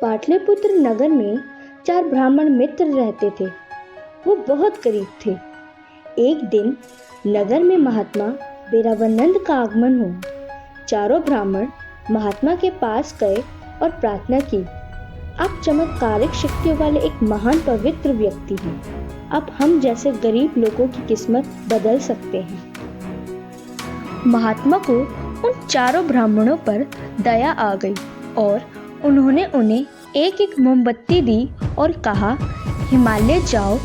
पाटलिपुत्र नगर में 4 ब्राह्मण मित्र रहते थे। वो बहुत करीब थे। एक दिन नगर में महात्मा बेरावानंद का आगमन हुआ। चारों ब्राह्मण महात्मा के पास गए और प्रार्थना की, आप चमत्कारिक शक्तियों वाले एक महान पवित्र व्यक्ति हैं। अब हम जैसे गरीब लोगों की किस्मत बदल सकते हैं। महात्मा को उन चारों ब्राह्मणों पर दया आ गई और उन्होंने उन्हें एक एक मोमबत्ती दी और कहा, हिमालय जाओ,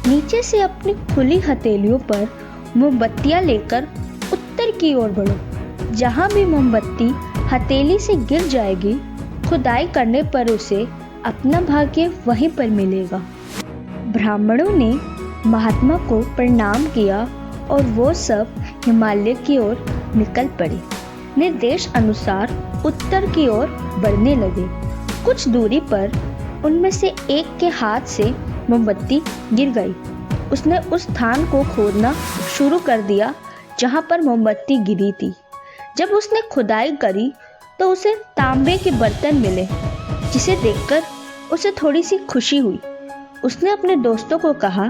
नीचे से अपनी खुली हथेलियों पर मोमबत्तियां लेकर उत्तर की ओर बढ़ो। जहाँ भी मोमबत्ती हथेली से गिर जाएगी, खुदाई करने पर उसे अपना भाग्य वहीं पर मिलेगा। ब्राह्मणों ने महात्मा को प्रणाम किया और वो सब हिमालय की ओर निकल पड़े। निर्देश अनुसार उत्तर की ओर बढ़ने लगे। कुछ दूरी पर उनमें से एक के हाथ से मोमबत्ती गिर गई। उसने उस स्थान को खोदना शुरू कर दिया जहां पर मोमबत्ती गिरी थी। जब उसने खुदाई करी तो उसे तांबे के बर्तन मिले, जिसे देखकर उसे थोड़ी सी खुशी हुई। उसने अपने दोस्तों को कहा,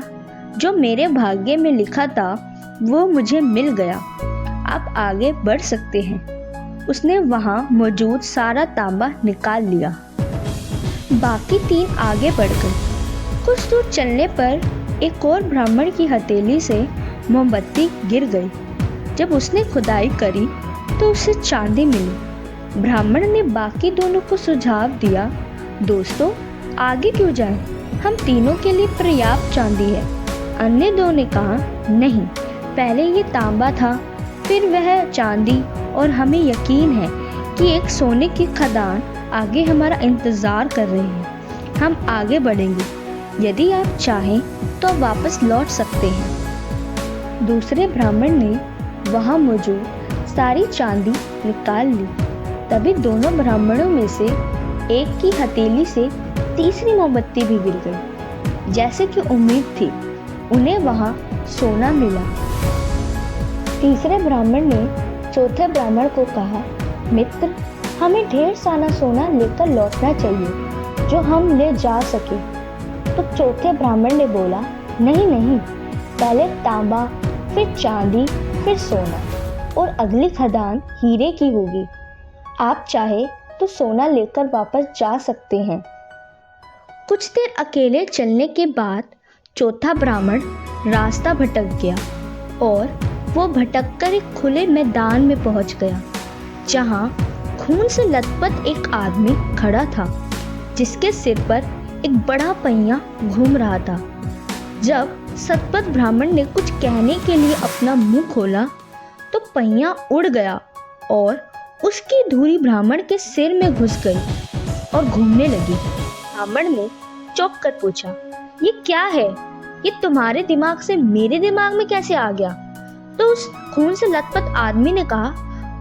जो मेरे भाग्य में लिखा था वो मुझे मिल गया, आप आगे बढ़ सकते हैं। उसने वहां मौजूद सारा तांबा निकाल लिया। बाकी 3 आगे बढ़ गए। कुछ दूर चलने पर एक और ब्राह्मण की हथेली से मोमबत्ती गिर गई। जब उसने खुदाई करी तो उसे चांदी मिली। ब्राह्मण ने बाकी दोनों को सुझाव दिया, दोस्तों आगे क्यों जाएं? हम तीनों के लिए पर्याप्त चांदी है। अन्य दो ने कहा, नहीं, पहले ये तांबा था, फिर वह चांदी, और हमें यकीन है कि एक सोने की खदान आगे हमारा इंतजार कर रही है। हम आगे बढ़ेंगे। यदि आप चाहें तो वापस लौट सकते हैं। दूसरे ब्राह्मण ने वहां मौजूद सारी चांदी निकाल ली। तभी दोनों ब्राह्मणों में से एक की हथेली से तीसरी मोमबत्ती भी गिर गई। जैसे कि उम्मीद थी, उन्हें वहां सोना मिला। तीसरे ब्राह्मण ने चौथे ब्राह्मण को कहा, मित्र, हमें ढेर सारा सोना लेकर लौटना चाहिए जो हम ले जा सके। तो चौथे ब्राह्मण ने बोला, नहीं नहीं, पहले तांबा, फिर चांदी, फिर सोना, और अगली खदान हीरे की होगी। आप चाहे तो सोना लेकर वापस जा सकते हैं। कुछ देर अकेले चलने के बाद चौथा ब्राह्मण रास्ता भटक गया और वो भटककर एक खुले मैदान में पहुंच गया, जहां खून से लथपथ एक आदमी खड़ा था, जिसके सिर पर एक बड़ा पहिया घूम रहा था। जब सतपथ ब्राह्मण ने कुछ कहने के लिए अपना मुंह खोला तो पहिया उड़ गया और उसकी धुरी ब्राह्मण के सिर में घुस गई और घूमने लगी। ब्राह्मण ने चौंक कर पूछा, ये क्या है? ये तुम्हारे दिमाग से मेरे दिमाग में कैसे आ गया? तो उस खून से लथपथ आदमी ने कहा,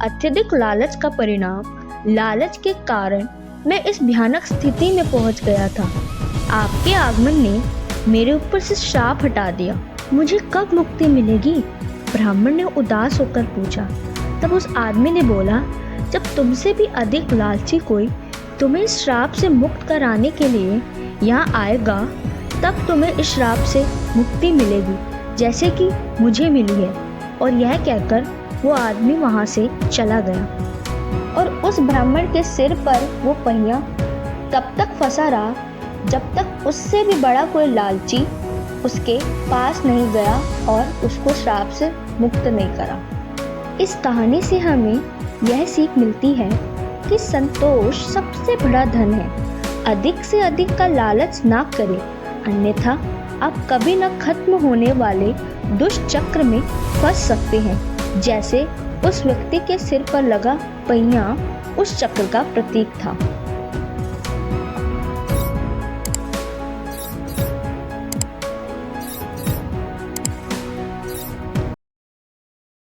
अत्यधिक लालच का परिणाम। लालच के कारण मैं इस भयानक स्थिति में पहुंच गया था। आपके आगमन ने मेरे ऊपर से श्राप हटा दिया। मुझे कब मुक्ति मिलेगी? ब्राह्मण ने उदास होकर पूछा। तब उस आदमी ने बोला, जब तुमसे भी अधिक लालची कोई तुम्हें इस श्राप से मुक्त कराने के लिए यहाँ आएगा, तब तुम्हें इस श्राप से मुक्ति मिलेगी, जैसे कि मुझे मिली है। और यह कहकर वो आदमी वहाँ से चला गया और उस ब्राह्मण के सिर पर वो पहिया तब तक फंसा रहा जब तक उससे भी बड़ा कोई लालची उसके पास नहीं गया और उसको श्राप से मुक्त नहीं करा। इस कहानी से हमें यह सीख मिलती है कि संतोष सबसे बड़ा धन है। अधिक से अधिक का लालच ना करें, अन्यथा आप कभी न खत्म होने वाले दुष्ट चक्र में फंस सकते हैं। जैसे उस व्यक्ति के सिर पर लगा पहिया उस चक्र का प्रतीक था।